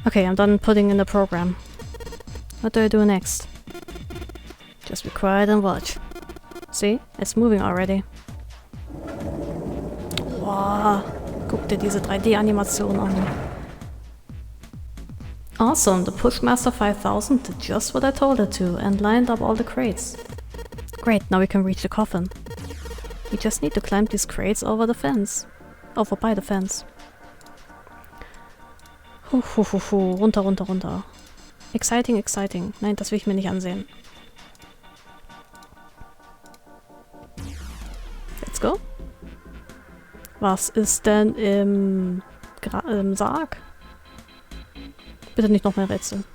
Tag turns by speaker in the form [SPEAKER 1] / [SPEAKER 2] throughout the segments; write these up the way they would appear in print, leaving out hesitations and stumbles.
[SPEAKER 1] Okay, I'm done putting in the program. What do I do next? Just be quiet and watch. See? It's moving already. Wow. Guck dir diese 3D-Animation an. Awesome, the Pushmaster 5000 did just what I told it to and lined up all the crates. Great, now we can reach the coffin. We just need to climb these crates over the fence. Over by the fence. Runter, runter, runter. Exciting, exciting. Nein, das will ich mir nicht ansehen. Let's go. Was ist denn im Sarg? Bitte nicht noch mehr Rätsel.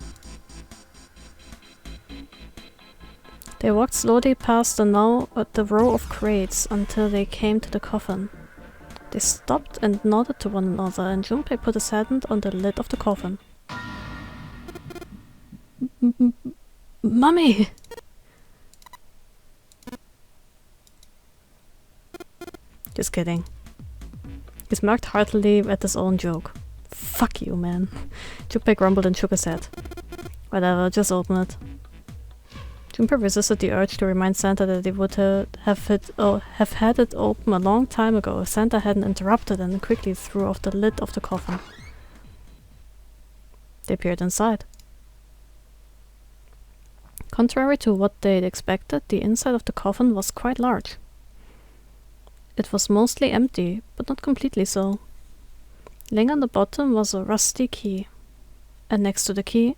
[SPEAKER 1] They walked slowly past the row of crates until they came to the coffin. They stopped and nodded to one another, and Junpei put his hand on the lid of the coffin. Mummy! Just kidding. He smirked heartily at his own joke. Fuck you, man. Junpei grumbled and shook his head. Whatever, just open it. Junpei resisted the urge to remind Santa that he would have had it open a long time ago if Santa hadn't interrupted and quickly threw off the lid of the coffin. They peered inside. Contrary to what they'd expected, the inside of the coffin was quite large. It was mostly empty, but not completely so. Laying on the bottom was a rusty key. And next to the key...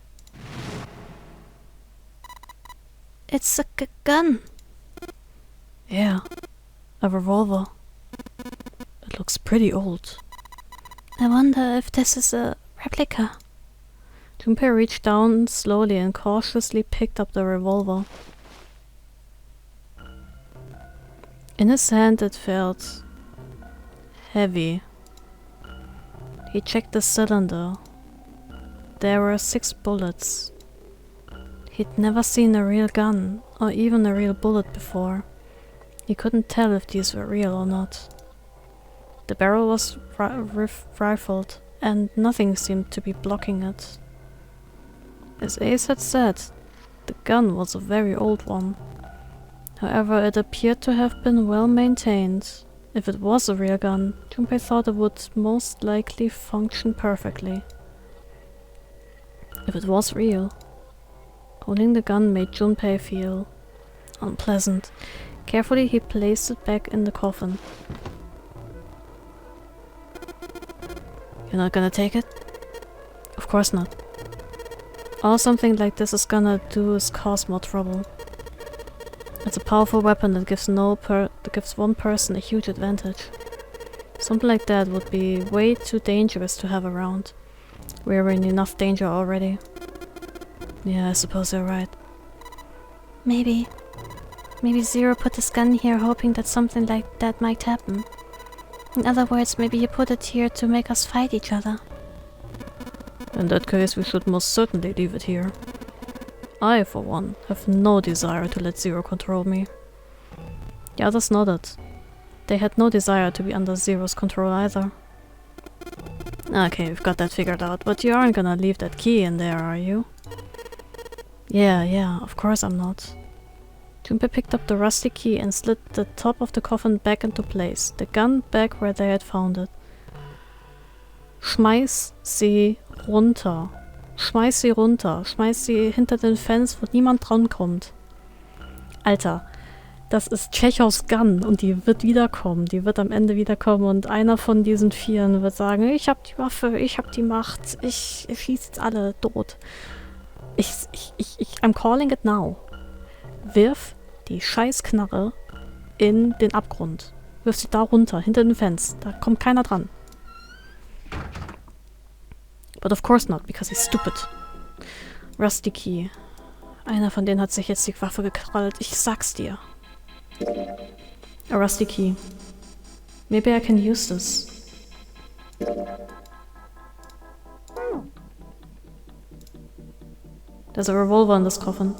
[SPEAKER 1] It's a gun! Yeah, a revolver. It looks pretty old. I wonder if this is a replica. Junpei reached down slowly and cautiously picked up the revolver. In his hand it felt heavy. He checked the cylinder. There were 6 bullets. He'd never seen a real gun, or even a real bullet before. He couldn't tell if these were real or not. The barrel was rifled, and nothing seemed to be blocking it. As Ace had said, the gun was a very old one. However, it appeared to have been well maintained. If it was a real gun, Junpei thought it would most likely function perfectly. If it was real, holding the gun made Junpei feel unpleasant. Carefully he placed it back in the coffin. You're not gonna take it? Of course not. All something like this is gonna do is cause more trouble. It's a powerful weapon that gives one person a huge advantage. Something like that would be way too dangerous to have around. We're in enough danger already. Yeah, I suppose you're right. Maybe Zero put his gun here hoping that something like that might happen. In other words, maybe he put it here to make us fight each other. In that case, we should most certainly leave it here. I, for one, have no desire to let Zero control me. The others nodded. They had no desire to be under Zero's control either. Okay, we've got that figured out, but you aren't gonna leave that key in there, are you? Yeah, of course I'm not. Junpei picked up the rusty key and slid the top of the coffin back into place, the gun back where they had found it. Schmeiß sie runter. Schmeiß sie runter. Schmeiß sie hinter den Fans, wo niemand drankommt. Alter, das ist Tschechows Gun und die wird wiederkommen. Die wird am Ende wiederkommen und einer von diesen Vieren wird sagen, ich hab die Waffe, ich hab die Macht, ich schieß jetzt alle tot. I'm calling it now. Wirf die Scheißknarre in den Abgrund. Wirf sie da runter, hinter den Fans. Da kommt keiner dran. But of course not, because he's stupid. Rusty Key. Einer von denen hat sich jetzt die Waffe gekrallt. Ich sag's dir. A rusty key. Maybe I can use this. There's a revolver in this coffin.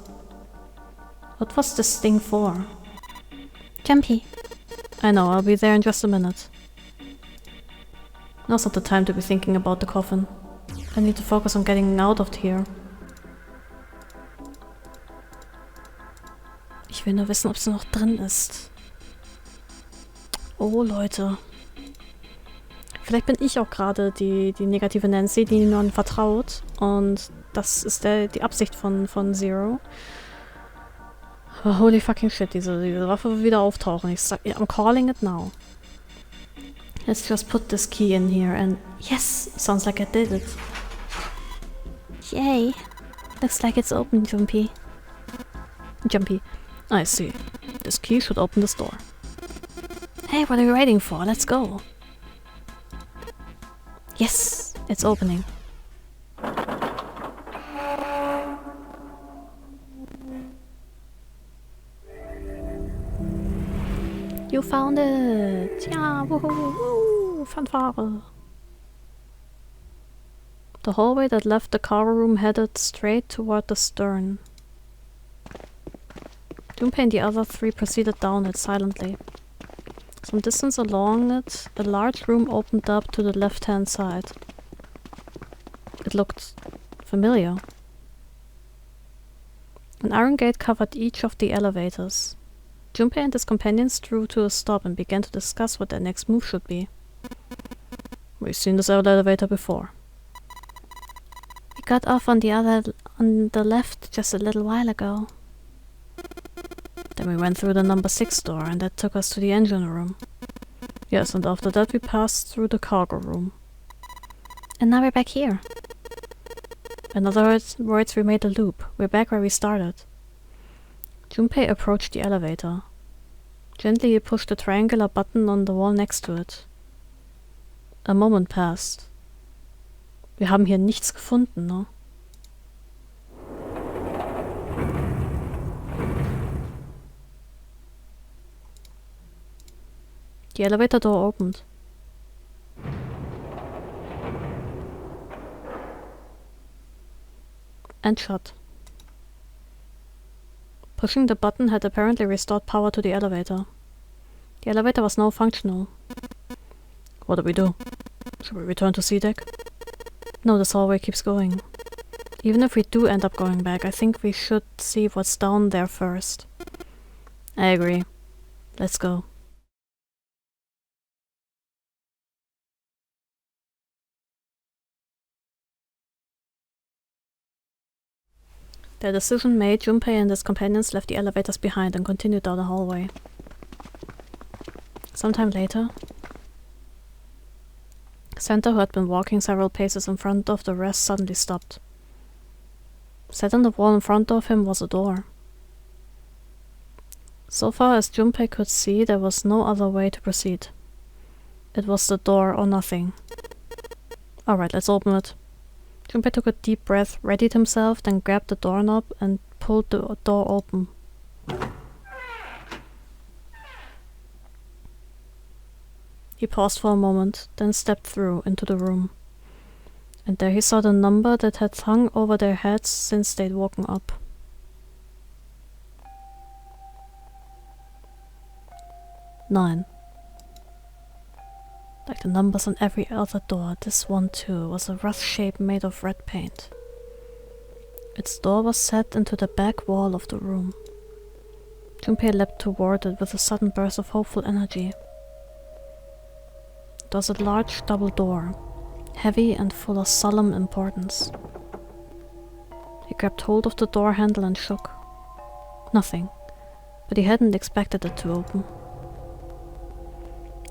[SPEAKER 1] What was this thing for?
[SPEAKER 2] Junpei.
[SPEAKER 1] I know, I'll be there in just a minute. Now's not the time to be thinking about the coffin. I need to focus on getting out of here. Ich will nur wissen, ob sie noch drin ist. Oh, Leute. Vielleicht bin ich auch gerade die negative Nancy, die niemandem vertraut. Und das ist die Absicht von Zero. Aber holy fucking shit, diese Waffe wird wieder auftauchen. Ich sag, I'm calling it now. Let's just put this key in here and... Yes! Sounds like I did it.
[SPEAKER 2] Yay. Looks like it's open, Junpei.
[SPEAKER 1] Junpei. I see. This key should open this door.
[SPEAKER 2] Hey, what are you waiting for? Let's go.
[SPEAKER 1] Yes! It's opening. You found it! Ja, woohoo! Fanfare! The hallway that left the cargo room headed straight toward the stern. Junpei and the other three proceeded down it silently. Some distance along it, a large room opened up to the left-hand side. It looked familiar. An iron gate covered each of the elevators. Junpei and his companions drew to a stop and began to discuss what their next move should be. We've seen this elevator before.
[SPEAKER 2] We got off on the left just a little while ago.
[SPEAKER 1] Then we went through the number 6 door and that took us to the engine room. Yes, and after that we passed through the cargo room.
[SPEAKER 2] And now we're back here.
[SPEAKER 1] In other words, we made a loop. We're back where we started. Junpei approached the elevator. Gently he pushed the triangular button on the wall next to it. A moment passed. Wir haben hier nichts gefunden, ne? The elevator door opened. And shut. Pushing the button had apparently restored power to the elevator. The elevator was now functional. What do we do? Should we return to C deck? No, this hallway keeps going. Even if we do end up going back, I think we should see what's down there first. I agree. Let's go. Their decision made, Junpei and his companions left the elevators behind and continued down the hallway. Sometime later, Santa, who had been walking several paces in front of the rest, suddenly stopped. Set in the wall in front of him was a door. So far as Junpei could see, there was no other way to proceed. It was the door or nothing. Alright, let's open it. Junpei took a deep breath, readied himself, then grabbed the doorknob and pulled the door open. He paused for a moment, then stepped through into the room. And there he saw the number that had hung over their heads since they'd woken up. Nine. Like the numbers on every other door, this one too was a rough shape made of red paint. Its door was set into the back wall of the room. Junpei leapt toward it with a sudden burst of hopeful energy. It was a large double door, heavy and full of solemn importance. He grabbed hold of the door handle and shook. Nothing, but he hadn't expected it to open.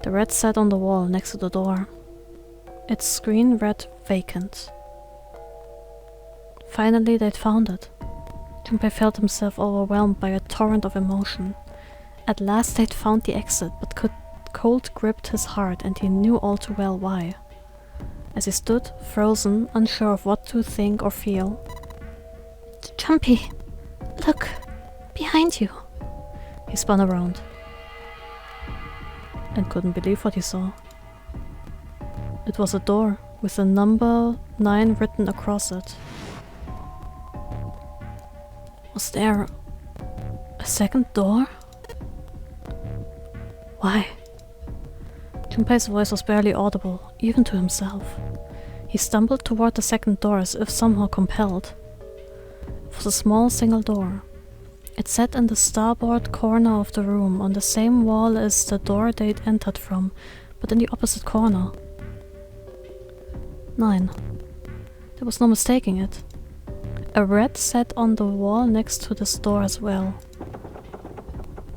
[SPEAKER 1] The rat sat on the wall next to the door. Its screen read vacant. Finally they'd found it. Junpei felt himself overwhelmed by a torrent of emotion. At last they'd found the exit, but cold gripped his heart and he knew all too well why. As he stood, frozen, unsure of what to think or feel.
[SPEAKER 2] Junpei, look, behind you.
[SPEAKER 1] He spun around. And couldn't believe what he saw. It was a door with the number 9 written across it. Was there a second door? Why? Junpei's voice was barely audible, even to himself. He stumbled toward the second door as if somehow compelled. It was a small single door. It sat in the starboard corner of the room, on the same wall as the door they'd entered from, but in the opposite corner. 9. There was no mistaking it. A rat sat on the wall next to this door as well.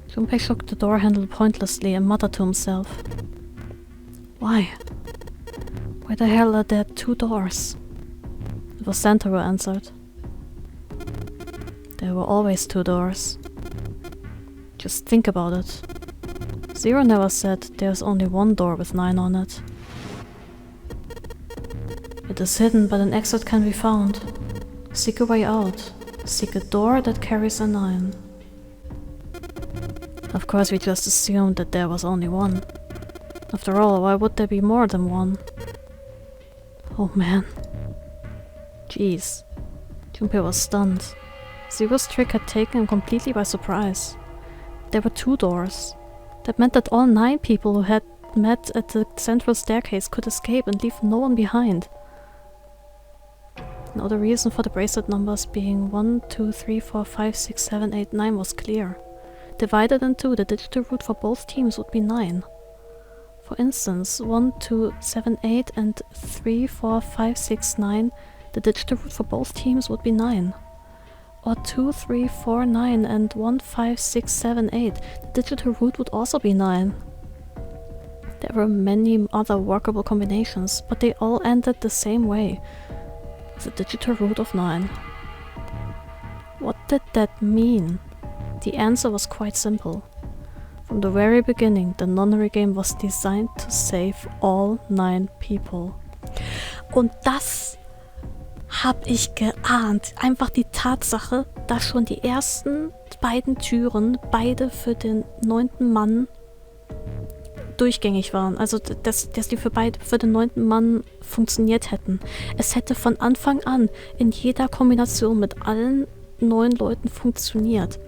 [SPEAKER 1] Junpei shook the door handle pointlessly and muttered to himself. Why? Why the hell are there 2 doors? It was Santa who answered. There were always 2 doors. Just think about it. Zero never said there's only 1 door with 9 on it. It is hidden, but an exit can be found. Seek a way out. Seek a door that carries a 9. Of course, we just assumed that there was only 1. After all, why would there be more than 1? Oh man. Jeez. Junpei was stunned. Zero's trick had taken him completely by surprise. There were 2 doors. That meant that all 9 people who had met at the central staircase could escape and leave no one behind. Now the reason for the bracelet numbers being 1, 2, 3, 4, 5, 6, 7, 8, 9 was clear. Divided in 2, the digital root for both teams would be 9. For instance, 1, 2, 7, 8 and 3, 4, 5, 6, 9, the digital root for both teams would be 9. Or 2, 3, 4, 9 and 1, 5, 6, 7, 8, the digital root would also be 9. There were many other workable combinations, but they all ended the same way, with a digital root of 9. What did that mean? The answer was quite simple. From the very beginning, the Nonary game was designed to save all 9 people.
[SPEAKER 2] Und das hab ich geahnt. Einfach die Tatsache, dass schon die ersten beiden Türen, beide für den 9. Mann,
[SPEAKER 1] durchgängig waren. Also, dass die für den 9. Mann funktioniert hätten. Es hätte von Anfang an in jeder Kombination mit allen 9 Leuten funktioniert.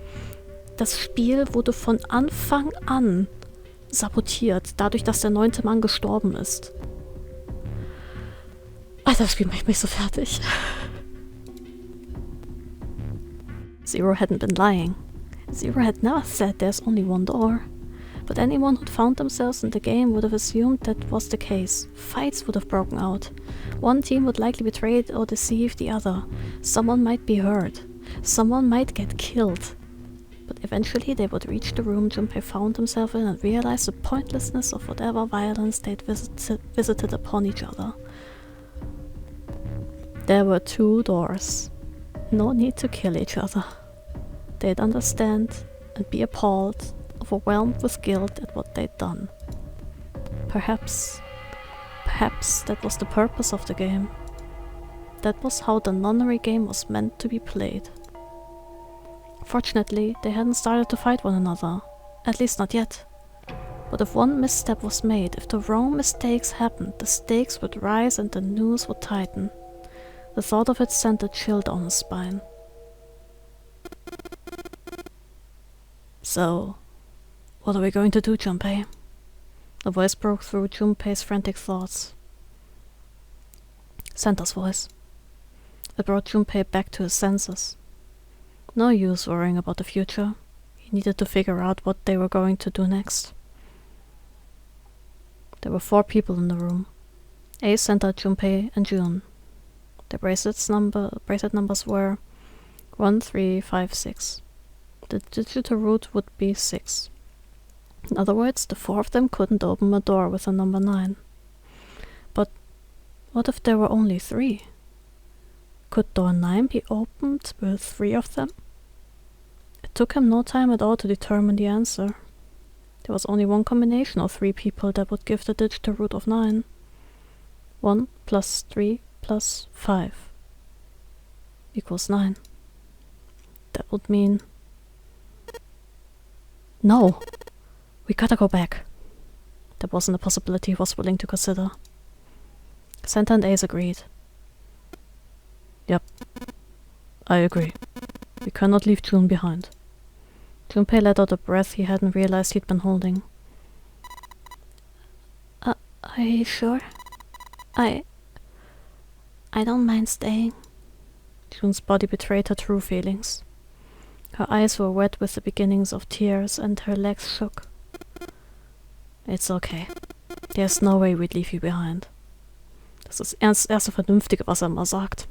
[SPEAKER 1] Das Spiel wurde von Anfang an sabotiert, dadurch, dass der 9. Mann gestorben ist. Alter, das Spiel macht mich so fertig. Zero hadn't been lying. Zero had never said there's only 1 door. But anyone who'd found themselves in the game would have assumed that was the case. Fights would have broken out. One team would likely betray or deceive the other. Someone might be hurt. Someone might get killed. But eventually they would reach the room Junpei found himself in and realize the pointlessness of whatever violence they'd visited upon each other. There were 2 doors. No need to kill each other. They'd understand and be appalled, overwhelmed with guilt at what they'd done. Perhaps that was the purpose of the game. That was how the Nonary game was meant to be played. Fortunately, they hadn't started to fight one another. At least not yet. But if one misstep was made, if the wrong mistakes happened, the stakes would rise and the noose would tighten. The thought of it sent a chill down his spine. So, what are we going to do, Junpei? A voice broke through Junpei's frantic thoughts. Santa's voice. It brought Junpei back to his senses. No use worrying about the future. He needed to figure out what they were going to do next. There were 4 people in the room. Ace, Santa, Junpei, and June. Their bracelet numbers were 1, 3, 5, 6. The digital root would be 6. In other words, the 4 of them couldn't open a door with a number 9. But what if there were only 3? Could door 9 be opened with 3 of them? It took him no time at all to determine the answer. There was only one combination of 3 people that would give the digital root of 9. 1 plus 3 plus 5 equals 9. That would mean... No! We gotta go back. That wasn't a possibility he was willing to consider. Santa and Ace agreed. Yep, I agree. We cannot leave June behind. Junpei let out a breath he hadn't realized he'd been holding.
[SPEAKER 2] Are you sure? I don't mind staying.
[SPEAKER 1] June's body betrayed her true feelings. Her eyes were wet with the beginnings of tears and her legs shook. It's okay. There's no way we'd leave you behind. Das ist das erste Vernünftige, was er immer sagt.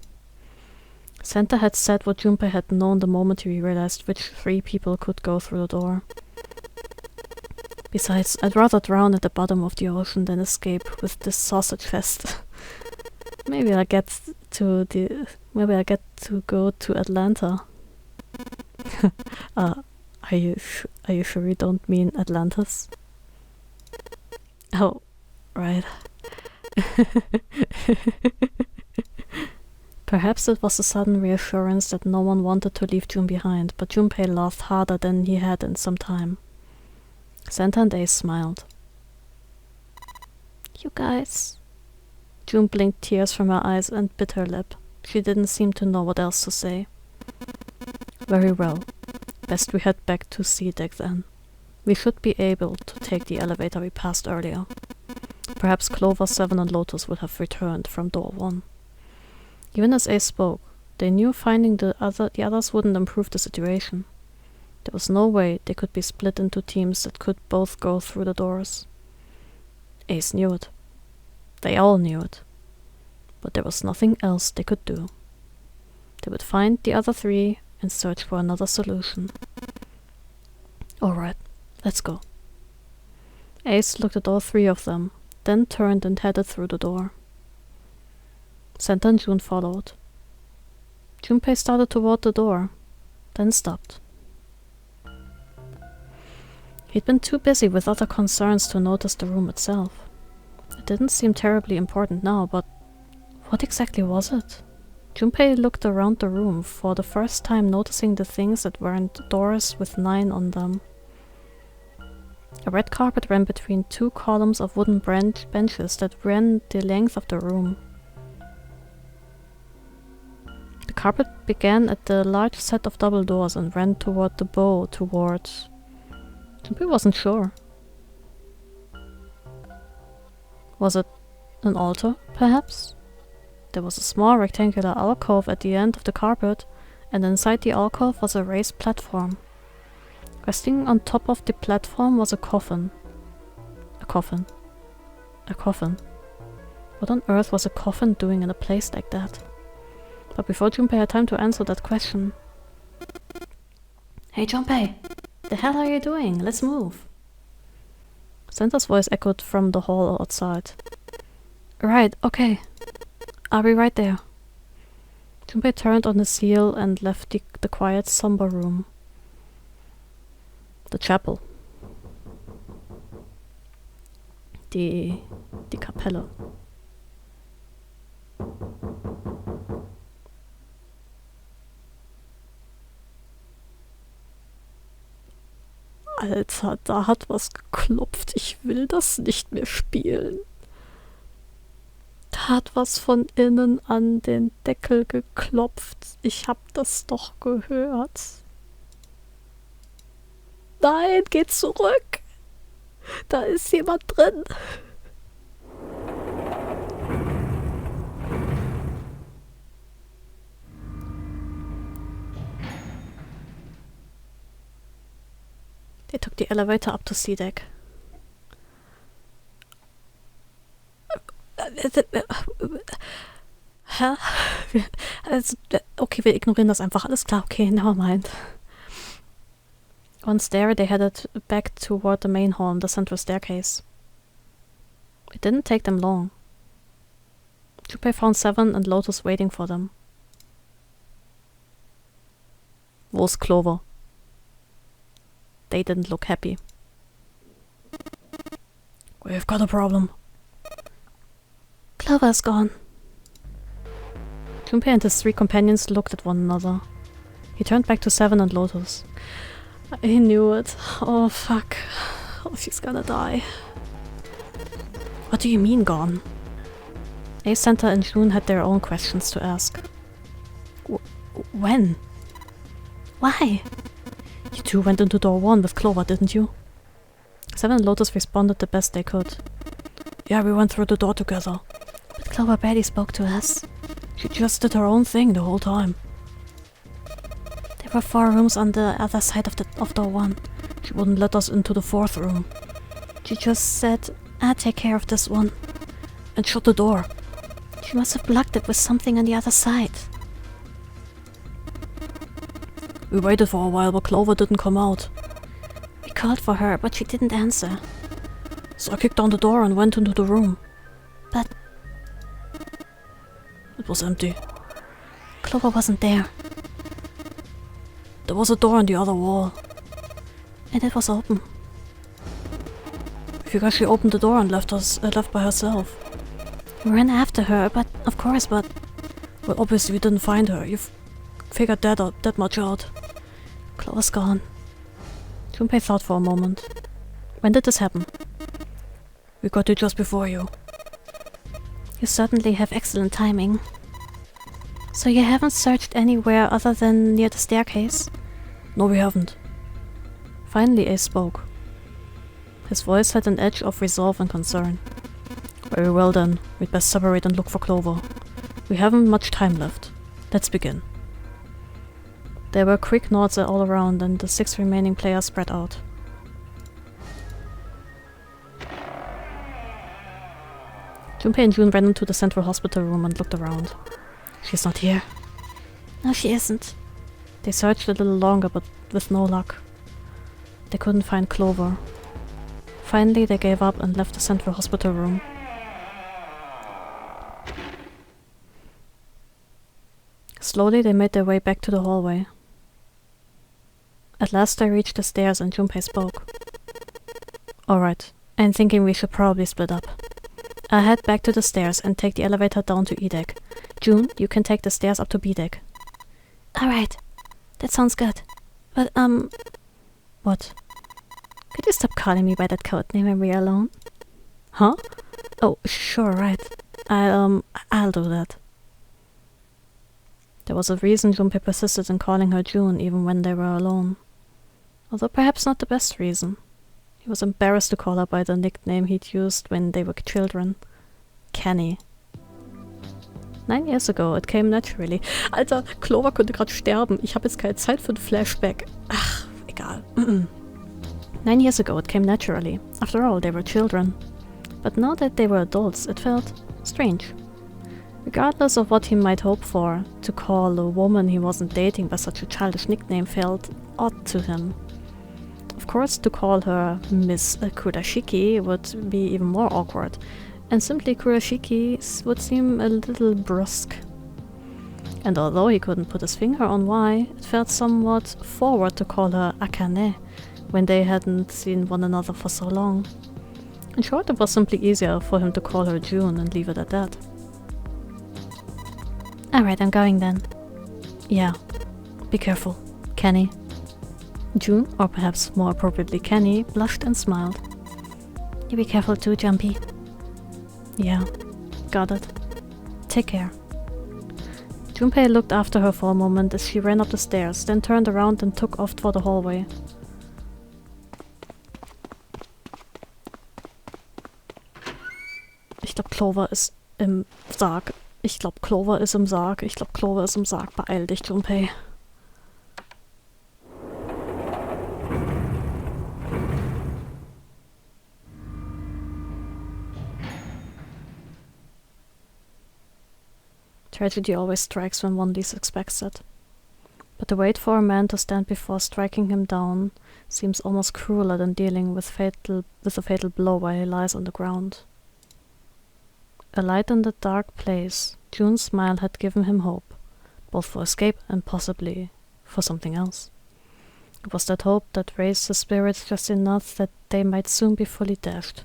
[SPEAKER 1] Santa had said what Junpei had known the moment he realized which 3 people could go through the door. Besides, I'd rather drown at the bottom of the ocean than escape with this sausage fest. Maybe I get to go to Atlanta. Are you sure you don't mean Atlantis? Oh, right. Perhaps it was a sudden reassurance that no one wanted to leave June behind, but Junpei laughed harder than he had in some time. Santa and Ace smiled.
[SPEAKER 2] You guys.
[SPEAKER 1] June blinked tears from her eyes and bit her lip. She didn't seem to know what else to say. Very well. Best we head back to C deck then. We should be able to take the elevator we passed earlier. Perhaps Clover, 7 and Lotus would have returned from door 1. Even as Ace spoke, they knew finding the others wouldn't improve the situation. There was no way they could be split into teams that could both go through the doors. Ace knew it. They all knew it. But there was nothing else they could do. They would find the other 3 and search for another solution. Alright, let's go. Ace looked at all 3 of them, then turned and headed through the door. Santa and June followed. Junpei started toward the door, then stopped. He'd been too busy with other concerns to notice the room itself. It didn't seem terribly important now, but what exactly was it? Junpei looked around the room, for the first time noticing the things that weren't doors with 9 on them. A red carpet ran between 2 columns of wooden benches that ran the length of the room. The carpet began at the large set of double doors and ran toward the bow towards... Junpei wasn't sure. Was it an altar, perhaps? There was a small rectangular alcove at the end of the carpet, and inside the alcove was a raised platform. Resting on top of the platform was a coffin. A coffin. A coffin. What on earth was a coffin doing in a place like that? But before Junpei had time to answer that question... Hey Junpei! The hell are you doing? Let's move! Santa's voice echoed from the hall outside. Right, okay. I'll be right there. Junpei turned on his heel and left the quiet, somber room. The chapel. Die Kapelle. Alter, da hat was geklopft. Ich will das nicht mehr spielen. Da hat was von innen an den Deckel geklopft. Ich hab das doch gehört. Nein, geh zurück. Da ist jemand drin. They took the elevator up to C deck. Hä? Okay, wir ignorieren das einfach. Alles klar, okay, never mind. Once there, they headed back toward the main hall and the central staircase. It didn't take them long. Junpei found 7 and Lotus waiting for them. Wo ist Clover? They didn't look happy. We've got a problem.
[SPEAKER 2] Clover's gone.
[SPEAKER 1] Junpei and his 3 companions looked at one another. He turned back to 7 and Lotus. I knew it. Oh fuck. Oh, she's gonna die. What do you mean gone? Ace, Santa and June had their own questions to ask. When?
[SPEAKER 2] Why?
[SPEAKER 1] You 2 went into door 1 with Clover, didn't you? 7 and Lotus responded the best they could. Yeah, we went through the door together.
[SPEAKER 2] But Clover barely spoke to us.
[SPEAKER 1] She just did her own thing the whole time.
[SPEAKER 2] There were 4 rooms on the other side of door 1.
[SPEAKER 1] She wouldn't let us into the 4th room.
[SPEAKER 2] She just said, I'll take care of this one.
[SPEAKER 1] And shut the door.
[SPEAKER 2] She must have blocked it with something on the other side.
[SPEAKER 1] We waited for a while, but Clover didn't come out.
[SPEAKER 2] We called for her, but she didn't answer.
[SPEAKER 1] So I kicked down the door and went into the room.
[SPEAKER 2] But
[SPEAKER 1] it was empty.
[SPEAKER 2] Clover wasn't there.
[SPEAKER 1] There was a door on the other wall.
[SPEAKER 2] And it was open.
[SPEAKER 1] I figure she opened the door and left by herself.
[SPEAKER 2] We ran after her, but
[SPEAKER 1] Well, obviously we didn't find her. You've figured that much out.
[SPEAKER 2] Clover's gone.
[SPEAKER 1] Junpei thought for a moment. When did this happen? We got here just before you.
[SPEAKER 2] You certainly have excellent timing. So you haven't searched anywhere other than near the staircase?
[SPEAKER 1] No, we haven't. Finally, Ace spoke. His voice had an edge of resolve and concern. Very well then, we'd best separate and look for Clover. We haven't much time left. Let's begin. There were quick nods all around and the 6 remaining players spread out. Junpei and June ran into the central hospital room and looked around. She's not here.
[SPEAKER 2] No, she isn't.
[SPEAKER 1] They searched a little longer, but with no luck. They couldn't find Clover. Finally, they gave up and left the central hospital room. Slowly, they made their way back to the hallway. At last, they reached the stairs and Junpei spoke. Alright, I'm thinking we should probably split up. I'll head back to the stairs and take the elevator down to E deck. June, you can take the stairs up to B deck.
[SPEAKER 2] Alright, that sounds good. But,
[SPEAKER 1] What?
[SPEAKER 2] could you stop calling me by that code name when we're alone?
[SPEAKER 1] Huh? Oh, sure, right. I'll do that. There was a reason Junpei persisted in calling her June even when they were alone. Although perhaps not the best reason. He was embarrassed to call her by the nickname he'd used when they were children. Kenny. 9 years ago, it came naturally. Alter, Clover könnte gerade sterben. Ich habe jetzt keine Zeit für ein Flashback. Ach, egal. 9 years ago, it came naturally. After all, they were children. But now that they were adults, it felt strange. Regardless of what he might hope for, to call a woman he wasn't dating by such a childish nickname felt odd to him. Of course, to call her Miss Kurashiki would be even more awkward, and simply Kurashiki would seem a little brusque. And although he couldn't put his finger on why, it felt somewhat forward to call her Akane, when they hadn't seen one another for so long. In short, it was simply easier for him to call her June and leave it at that.
[SPEAKER 2] Alright, I'm going then.
[SPEAKER 1] Yeah, be careful, Kenny. June, or perhaps more appropriately Kenny, blushed and smiled.
[SPEAKER 2] You be careful too, Jumpy.
[SPEAKER 1] Yeah, got it. Take care. Junpei looked after her for a moment as she ran up the stairs, then turned around and took off for the hallway. Ich glaube, Clover ist im Sarg. Ich glaube, Clover ist im Sarg. Ich glaube, Clover ist im Sarg. Beeil dich, Junpei. Tragedy always strikes when one least expects it. But the wait for a man to stand before striking him down seems almost crueler than dealing with a fatal blow while he lies on the ground. A light in the dark place, June's smile had given him hope, both for escape and possibly for something else. It was that hope that raised his spirits just enough that they might soon be fully dashed.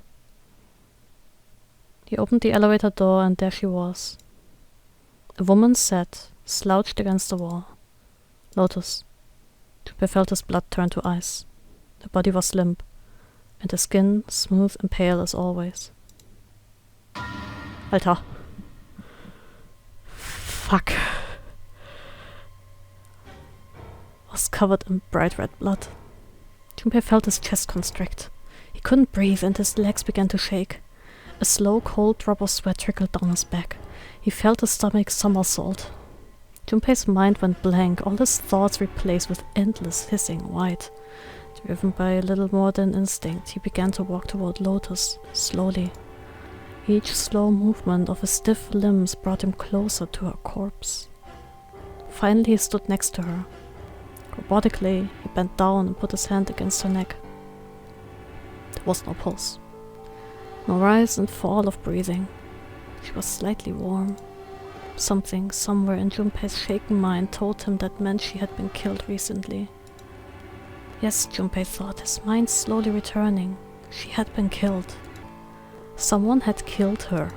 [SPEAKER 1] He opened the elevator door and there she was. A woman sat, slouched against the wall. Lotus. Junpei felt his blood turn to ice. Her body was limp, and her skin smooth and pale as always. Alter. Fuck. Was covered in bright red blood. Junpei felt his chest constrict. He couldn't breathe and his legs began to shake. A slow, cold drop of sweat trickled down his back. He felt his stomach somersault. Junpei's mind went blank, all his thoughts replaced with endless hissing white. Driven by little more than instinct, he began to walk toward Lotus, slowly. Each slow movement of his stiff limbs brought him closer to her corpse. Finally, he stood next to her. Robotically, he bent down and put his hand against her neck. There was no pulse. No rise and fall of breathing. She was slightly warm. Something somewhere in Junpei's shaken mind told him that meant she had been killed recently. Yes, Junpei thought, his mind slowly returning. She had been killed. Someone had killed her.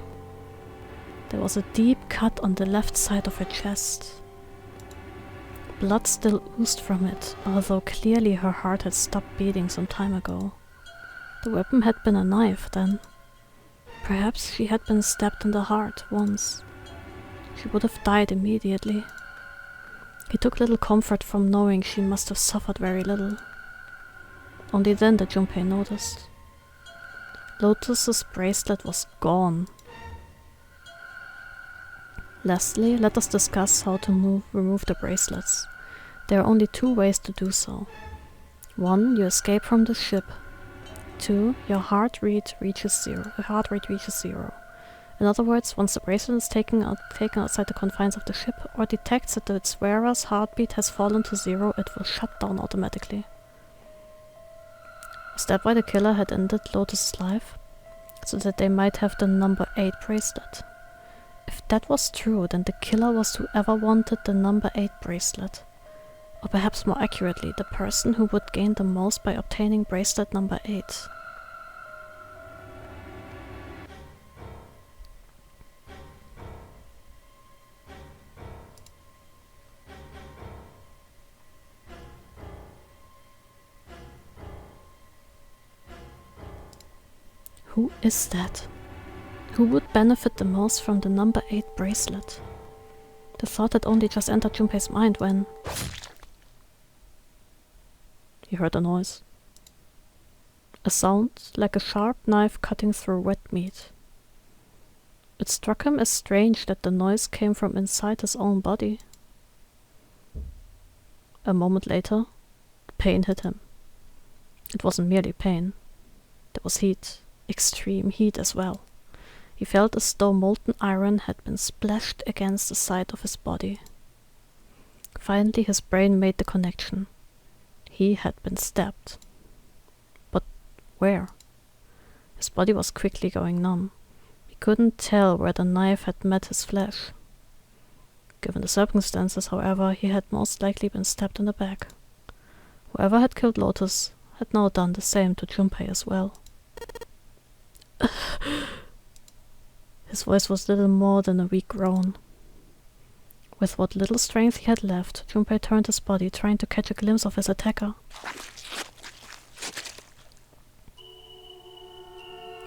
[SPEAKER 1] There was a deep cut on the left side of her chest. Blood still oozed from it, although clearly her heart had stopped beating some time ago. The weapon had been a knife, then. Perhaps she had been stabbed in the heart once. She would have died immediately. He took little comfort from knowing she must have suffered very little. Only then did Junpei notice. Lotus's bracelet was gone. Lastly, let us discuss how to remove the bracelets. There are only 2 ways to do so. 1. You escape from the ship. 2. Your heart rate reaches zero. In other words, once the bracelet is taken outside the confines of the ship or detects that its wearer's heartbeat has fallen to 0, it will shut down automatically. Was that why the killer had ended Lotus's life? So that they might have the number 8 bracelet. If that was true, then the killer was whoever wanted the number 8 bracelet. Or perhaps more accurately, the person who would gain the most by obtaining bracelet number 8. Who is that? Who would benefit the most from the number 8 bracelet? The thought had only just entered Junpei's mind when he heard a noise. A sound like a sharp knife cutting through wet meat. It struck him as strange that the noise came from inside his own body. A moment later, pain hit him. It wasn't merely pain. There was heat. Extreme heat as well. He felt as though molten iron had been splashed against the side of his body. Finally his brain made the connection. He had been stabbed. But where? His body was quickly going numb. He couldn't tell where the knife had met his flesh. Given the circumstances, however, he had most likely been stabbed in the back. Whoever had killed Lotus had now done the same to Junpei as well. His voice was little more than a weak groan. With what little strength he had left, Junpei turned his body, trying to catch a glimpse of his attacker.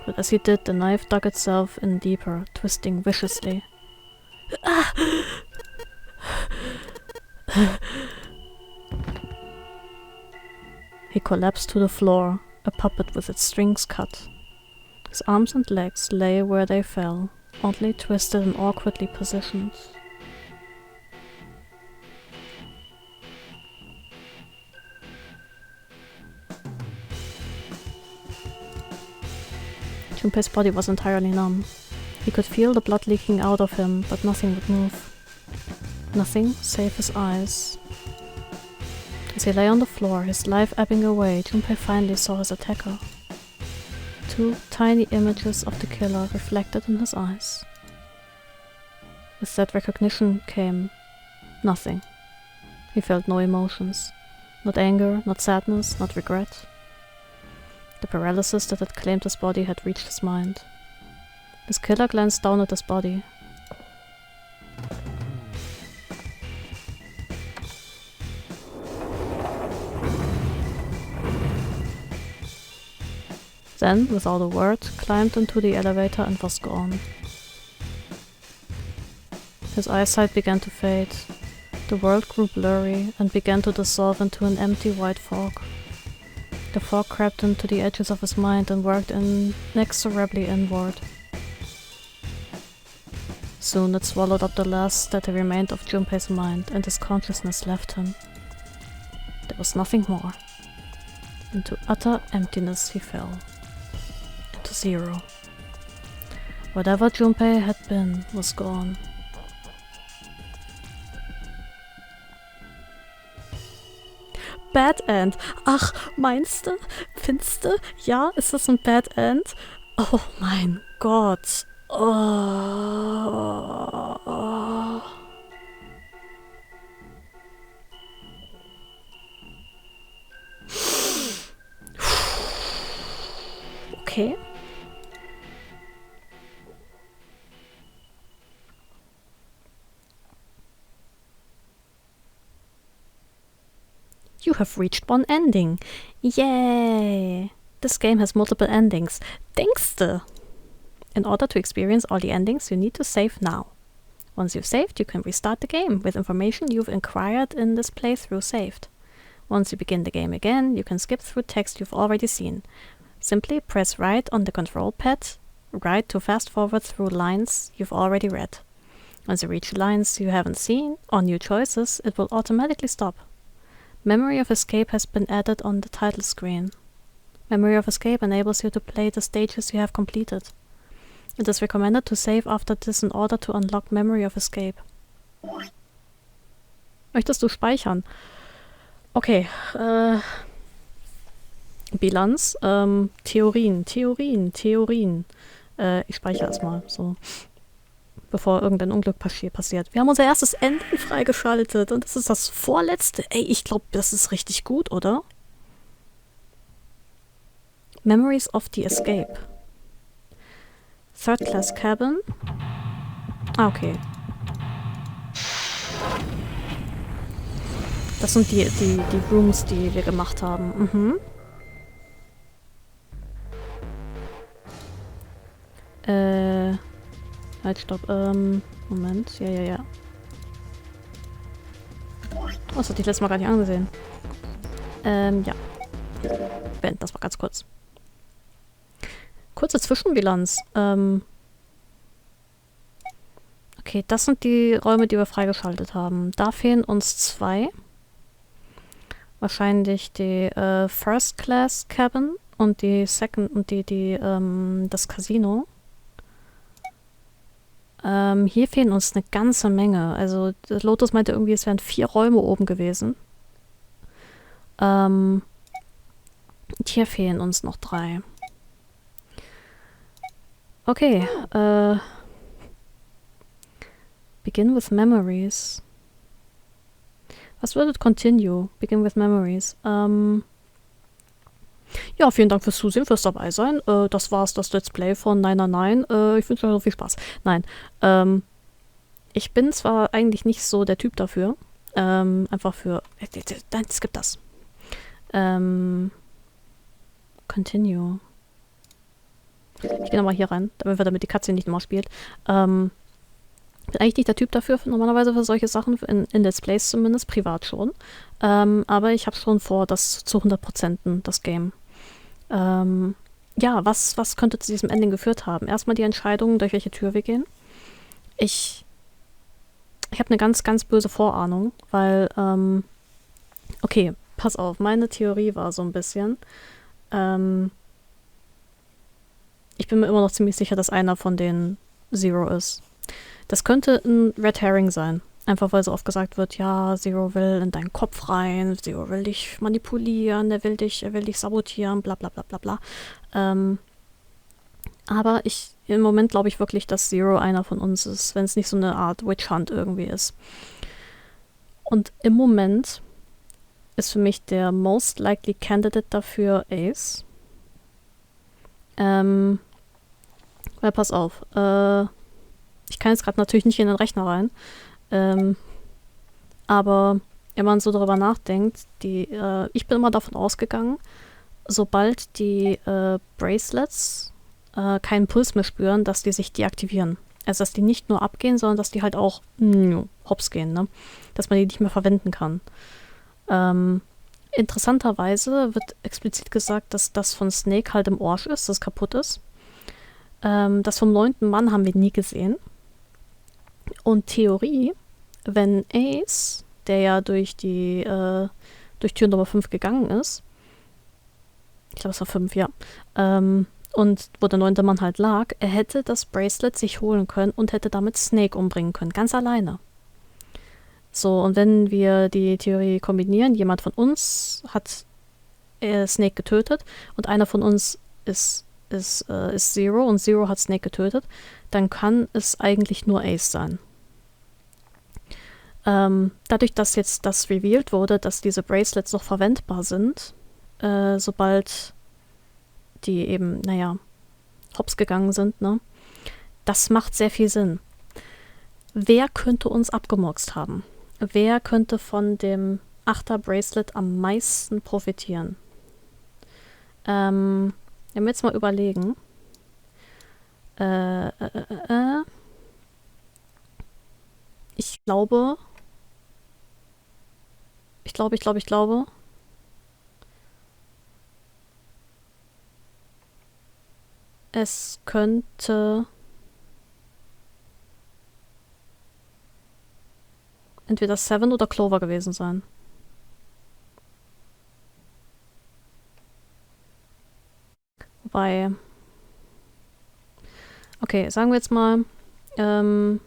[SPEAKER 1] But as he did, the knife dug itself in deeper, twisting viciously. He collapsed to the floor, a puppet with its strings cut. His arms and legs lay where they fell, oddly twisted and awkwardly positioned. Junpei's body was entirely numb. He could feel the blood leaking out of him, but nothing would move. Nothing save his eyes. As he lay on the floor, his life ebbing away, Junpei finally saw his attacker. 2 tiny images of the killer reflected in his eyes. With that recognition came nothing. He felt no emotions. Not anger, not sadness, not regret. The paralysis that had claimed his body had reached his mind. His killer glanced down at his body. Then, without a word, climbed into the elevator and was gone. His eyesight began to fade. The world grew blurry and began to dissolve into an empty white fog. The fog crept into the edges of his mind and worked inexorably inward. soon it swallowed up the last that remained of Junpei's mind, and his consciousness left him. There was nothing more. Into utter emptiness he fell. Into zero. Whatever Junpei had been was gone. Bad End. Ach, meinst du? Findest du? Ja, ist das ein Bad End? Oh mein Gott. Oh. Okay. You have reached one ending. Yay! This game has multiple endings. Denkste! In order to experience all the endings, you need to save now. Once you've saved, you can restart the game with information you've acquired in this playthrough saved. Once you begin the game again, you can skip through text you've already seen. Simply press right on the control pad, right to fast forward through lines you've already read. Once you reach lines you haven't seen, or new choices, it will automatically stop. Memory of Escape has been added on the title screen. Memory of Escape enables you to play the stages you have completed. It is recommended to save after this in order to unlock Memory of Escape. Möchtest du speichern? Okay, Bilanz, Theorien. Ich speichere erstmal, so. Bevor irgendein Unglück passiert. Wir haben unser erstes Enden freigeschaltet und das ist das vorletzte. Ey, ich glaube, das ist richtig gut, oder? Memories of the Escape. Third Class Cabin. Ah, okay. Das sind die Rooms, die wir gemacht haben. Mhm. Halt, stopp. Moment. Ja. Oh, das hatte ich letztes Mal gar nicht angesehen. Ja. Ben, das war ganz kurz. Kurze Zwischenbilanz. Okay, das sind die Räume, die wir freigeschaltet haben. Da fehlen uns 2. Wahrscheinlich die First Class Cabin und die Second und das Casino. Hier fehlen uns eine ganze Menge. Also Lotus meinte irgendwie, es wären 4 Räume oben gewesen. Hier fehlen uns noch 3. Okay. Begin with Memories. Was würde continue? Begin with Memories. Ja, vielen Dank fürs Zusehen, fürs dabei sein. Das war's, das Let's Play von Nein. Ich wünsche euch noch viel Spaß. Nein. Ich bin zwar eigentlich nicht so der Typ dafür. Einfach für... Nein, skip das. Continue. Ich gehe nochmal hier rein, damit die Katze nicht immer spielt. Bin eigentlich nicht der Typ dafür, normalerweise für solche Sachen, in Let's Plays zumindest, privat schon. Aber ich habe schon vor, das zu 100%, das Game. Ja, was könnte zu diesem Ending geführt haben? Erstmal die Entscheidung, durch welche Tür wir gehen. Ich habe eine ganz, ganz böse Vorahnung, weil, okay, pass auf, meine Theorie war so ein bisschen, ich bin mir immer noch ziemlich sicher, dass einer von den Zero ist. Das könnte ein Red Herring sein. Einfach weil so oft gesagt wird, ja, Zero will in deinen Kopf rein, Zero will dich manipulieren, er will dich sabotieren, bla bla bla bla bla. Aber im Moment glaube ich wirklich, dass Zero einer von uns ist, wenn es nicht so eine Art Witch Hunt irgendwie ist. Und im Moment ist für mich der most likely candidate dafür Ace. Weil pass auf, ich kann jetzt gerade natürlich nicht in den Rechner rein, aber wenn man so darüber nachdenkt, ich bin immer davon ausgegangen, sobald die Bracelets keinen Puls mehr spüren, dass die sich deaktivieren. Also dass die nicht nur abgehen, sondern dass die halt auch hops gehen, ne? Dass man die nicht mehr verwenden kann. Interessanterweise wird explizit gesagt, dass das von Snake halt im Arsch ist, das kaputt ist. Das vom 9. Mann haben wir nie gesehen. Und Theorie, wenn Ace, der ja durch Tür Nummer 5 gegangen ist, ich glaube es war 5, ja, und wo der 9. Mann halt lag, er hätte das Bracelet sich holen können und hätte damit Snake umbringen können, ganz alleine. So, und wenn wir die Theorie kombinieren, jemand von uns hat Snake getötet und einer von uns ist Zero und Zero hat Snake getötet, dann kann es eigentlich nur Ace sein. Dadurch, dass jetzt das revealed wurde, dass diese Bracelets noch verwendbar sind, sobald die eben, hops gegangen sind, ne? Das macht sehr viel Sinn. Wer könnte uns abgemurkst haben? Wer könnte von dem 8er Bracelet am meisten profitieren? Wenn wir jetzt mal überlegen. Ich glaube, es könnte entweder Seven oder Clover gewesen sein. Wobei, okay, sagen wir jetzt mal, das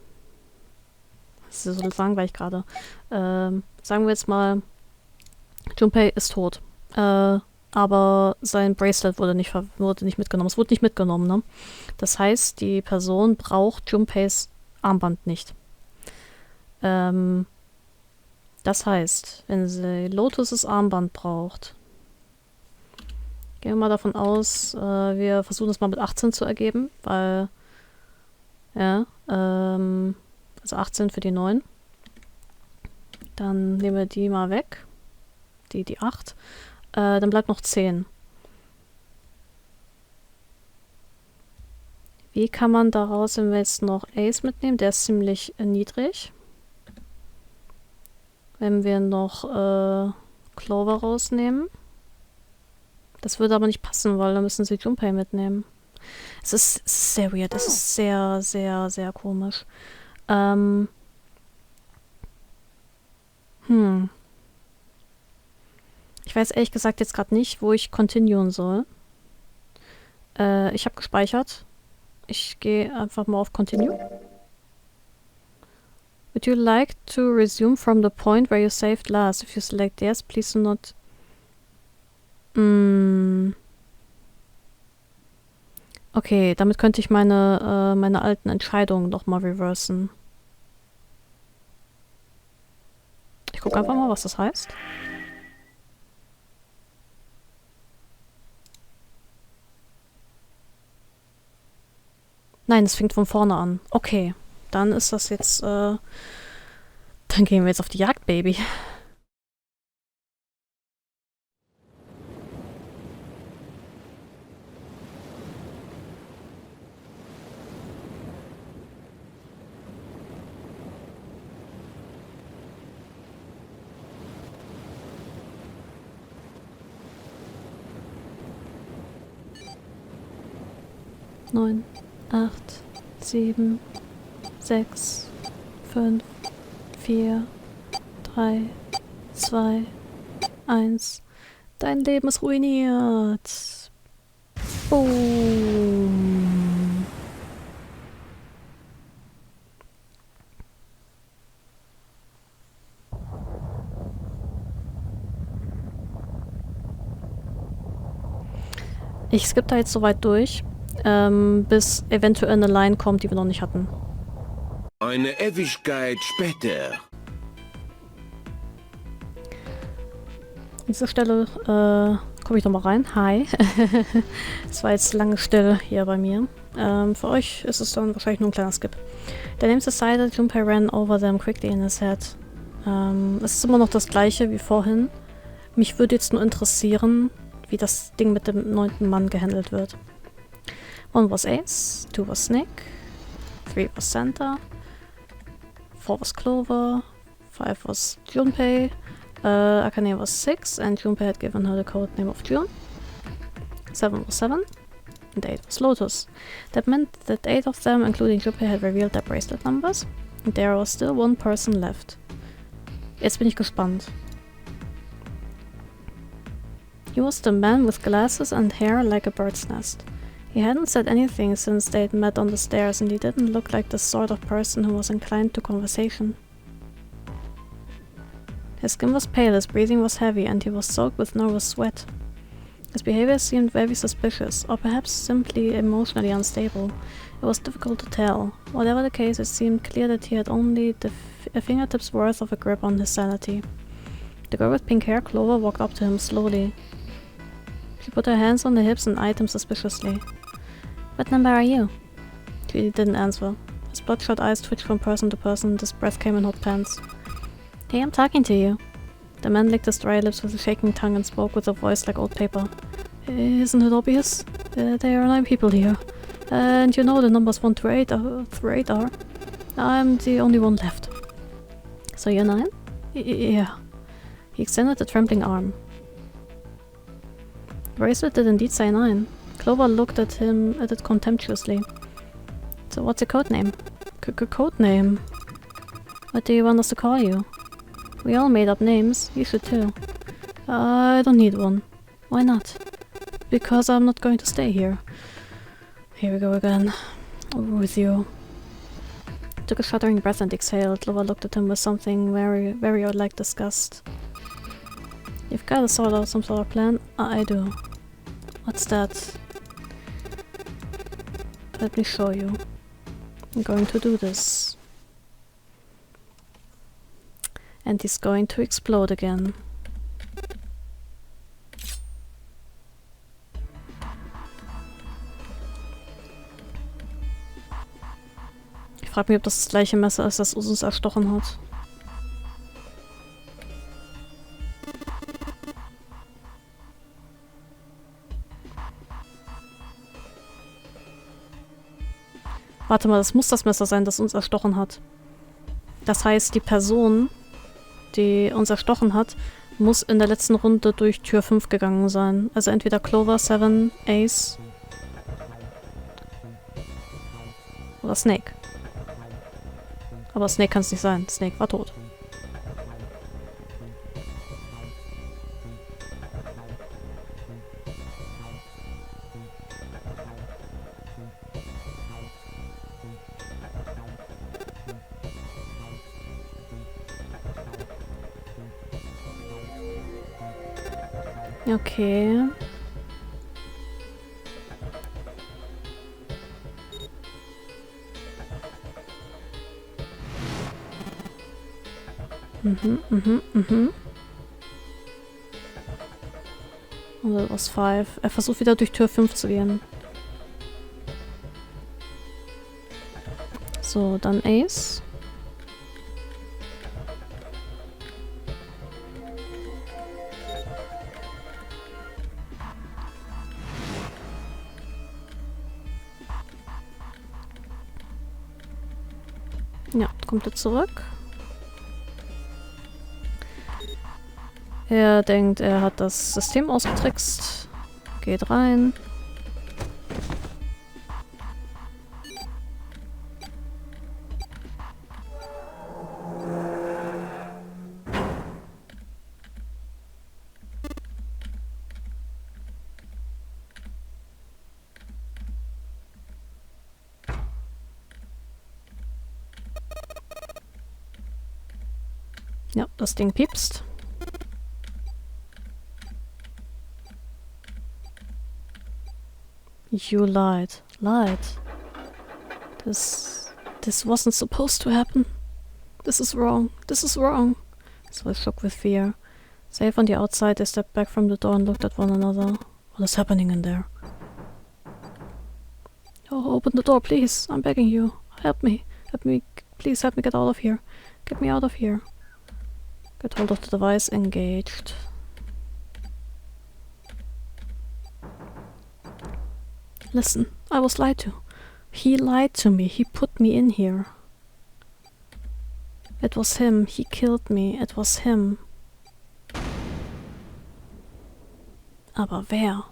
[SPEAKER 1] ist so langweilig gerade. Sagen wir jetzt mal, Junpei ist tot. Aber sein Bracelet wurde nicht mitgenommen. Es wurde nicht mitgenommen, ne? Das heißt, die Person braucht Junpeis Armband nicht. Das heißt, wenn sie Lotus' Armband braucht, gehen wir mal davon aus, wir versuchen es mal mit 18 zu ergeben, weil, ja, also 18 für die 9. Dann nehmen wir die mal weg. Die 8. Dann bleibt noch 10. Wie kann man daraus, wenn wir jetzt noch Ace mitnehmen? Der ist ziemlich niedrig. Wenn wir noch Clover rausnehmen. Das würde aber nicht passen, weil dann müssen sie Junpei mitnehmen. Es ist sehr weird. Es ist sehr, sehr, sehr komisch. Ich weiß ehrlich gesagt jetzt gerade nicht, wo ich continuen soll. Ich habe gespeichert. Ich gehe einfach mal auf Continue. Would you like to resume from the point where you saved last? If you select yes, please do not... Okay, damit könnte ich meine alten Entscheidungen nochmal reversen. Ich gucke einfach mal, was das heißt. Nein, es fängt von vorne an. Okay, dann ist das jetzt, dann gehen wir jetzt auf die Jagd, Baby. Neun. 8, 7, 6, 5, 4, 3, 2, 1. Dein Leben ist ruiniert. Boom. Ich skippe da jetzt soweit durch. Bis eventuell eine Line kommt, die wir noch nicht hatten.
[SPEAKER 3] Eine Ewigkeit später.
[SPEAKER 1] An dieser Stelle komme ich nochmal rein. Hi. Es war jetzt lange still hier bei mir. Für euch ist es dann wahrscheinlich nur ein kleiner Skip. The names decided, Junpei ran over them quickly in his head. Es ist immer noch das gleiche wie vorhin. Mich würde jetzt nur interessieren, wie das Ding mit dem 9. Mann gehandelt wird. 1 was Ace, 2 was Snake, 3 was Santa, 4 was Clover, 5 was Junpei, Akane was 6, and Junpei had given her the code name of June. 7 was 7, and 8 was Lotus. That meant that 8 of them, including Junpei, had revealed their bracelet numbers. And there was still one person left. Jetzt bin ich gespannt. He was the man with glasses and hair like a bird's nest. He hadn't said anything since they'd met on the stairs, and he didn't look like the sort of person who was inclined to conversation. His skin was pale, his breathing was heavy, and he was soaked with nervous sweat. His behavior seemed very suspicious, or perhaps simply emotionally unstable. It was difficult to tell. Whatever the case, it seemed clear that he had only a fingertip's worth of a grip on his sanity. The girl with pink hair, Clover, walked up to him slowly. She put her hands on the hips and eyed him suspiciously. "What number are you?" He didn't answer. His bloodshot eyes twitched from person to person, and his breath came in hot pants. "Hey, I'm talking to you." The man licked his dry lips with a shaking tongue and spoke with a voice like old paper. "Isn't it obvious? There are 9 people here. And you know the numbers 1 to 8 are. I'm the only one left." "So you're 9? Yeah." He extended a trembling arm. The bracelet did indeed say 9. Clover looked at it contemptuously. "So what's your code name?" Code name? What do you want us to call you? We all made up names. You should too. I don't need one. Why not? Because I'm not going to stay here. Here we go again. With you. Took a shuddering breath and exhaled. Clover looked at him with something very, very like disgust. "You've got some sort of plan?" "I do." "What's that?" "Let me show you. I'm going to do this." And he's going to explode again. Ich frage mich, ob das gleiche Messer ist, das uns erstochen hat. Warte mal, das muss das Messer sein, das uns erstochen hat. Das heißt, die Person, die uns erstochen hat, muss in der letzten Runde durch Tür 5 gegangen sein. Also entweder Clover, Seven, Ace oder Snake. Aber Snake kann es nicht sein. Snake war tot. Okay. Und das was 5. Er versucht wieder durch Tür 5 zu gehen. So, dann Ace. Ja, kommt er zurück. Er denkt, er hat das System ausgetrickst. Geht rein. Ja, das Ding piepst. You lied. Lied. This wasn't supposed to happen. This is wrong. This is wrong. So I shook with fear. Safe on the outside, they stepped back from the door and looked at one another. What is happening in there? Oh, open the door, please. I'm begging you. Help me. Help me. Please help me get out of here. Get me out of here. Get hold of the device. Engaged. Listen, I was lied to. He lied to me. He put me in here. It was him. He killed me. It was him. Aber wer?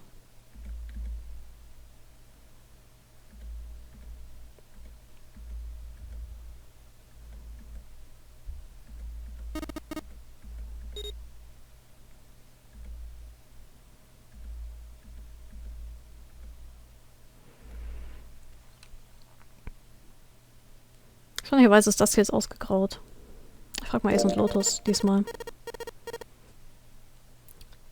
[SPEAKER 1] Wahrscheinlicherweise ist das hier jetzt ausgegraut. Ich frag mal Ace und Lotus diesmal.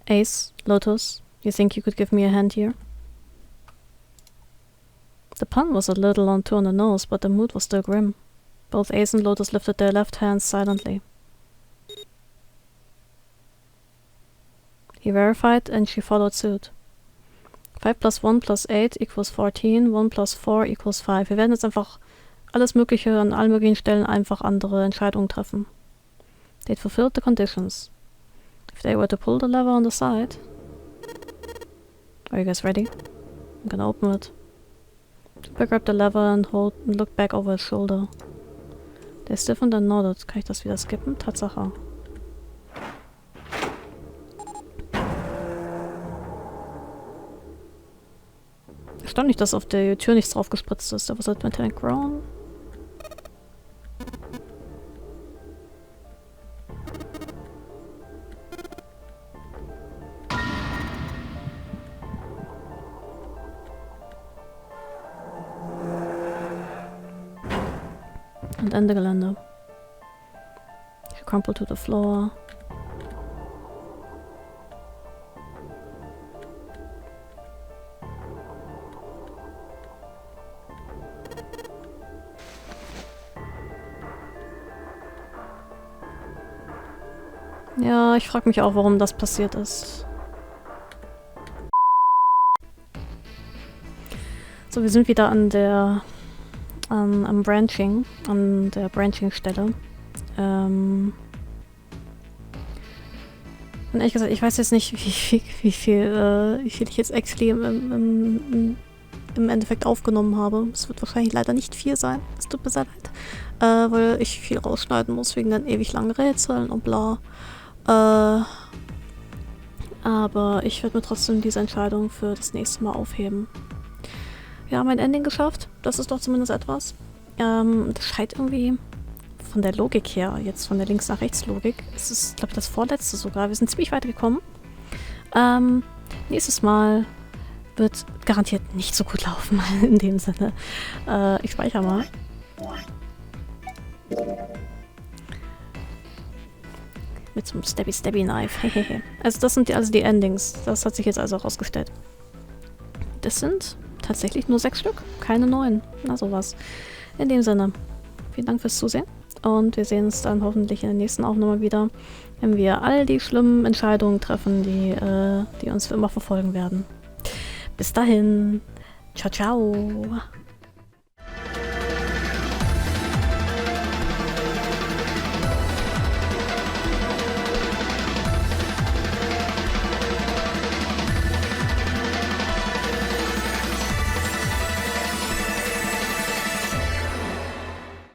[SPEAKER 1] Ace, Lotus, you think you could give me a hand here? The pun was a little on the nose, but the mood was still grim. Both Ace and Lotus lifted their left hands silently. He verified, and she followed suit. 5 plus 1 plus 8 equals 14, 1 plus 4 equals 5. Wir werden jetzt einfach alles Mögliche an allen möglichen Stellen einfach andere Entscheidungen treffen. They'd fulfilled the conditions. If they were to pull the lever on the side... Are you guys ready? I'm gonna open it. Junpei grabbed the lever and looked back over his shoulder. They stiffened and nodded. Kann ich das wieder skippen? Tatsache. Erstaunlich, dass auf der Tür nichts drauf gespritzt ist. Da was halt Metallic Crown. Und Ende Gelände. She crumpled to the floor. Ja, ich frage mich auch, warum das passiert ist. So, wir sind wieder an der am Branching, an der Branching-Stelle. Und ehrlich gesagt, ich weiß jetzt nicht, wie viel ich jetzt actually im Endeffekt aufgenommen habe. Es wird wahrscheinlich leider nicht viel sein. Es tut mir sehr leid. Weil ich viel rausschneiden muss wegen den ewig langen Rätseln und bla. Aber ich werde mir trotzdem diese Entscheidung für das nächste Mal aufheben. Wir haben ein Ending geschafft. Das ist doch zumindest etwas. Das scheint irgendwie von der Logik her, jetzt von der Links nach rechts Logik, es ist, glaube ich, das vorletzte sogar. Wir sind ziemlich weit gekommen. Nächstes Mal wird garantiert nicht so gut laufen, in dem Sinne. Ich speichere mal. Mit so einem Stabby-Stabby-Knife. Hehehe. Also das sind also die Endings. Das hat sich jetzt also herausgestellt. Das sind tatsächlich nur 6 Stück. Keine 9. Na sowas. In dem Sinne, vielen Dank fürs Zusehen. Und wir sehen uns dann hoffentlich in der nächsten Aufnahme wieder, wenn wir all die schlimmen Entscheidungen treffen, die uns für immer verfolgen werden. Bis dahin. Ciao, ciao.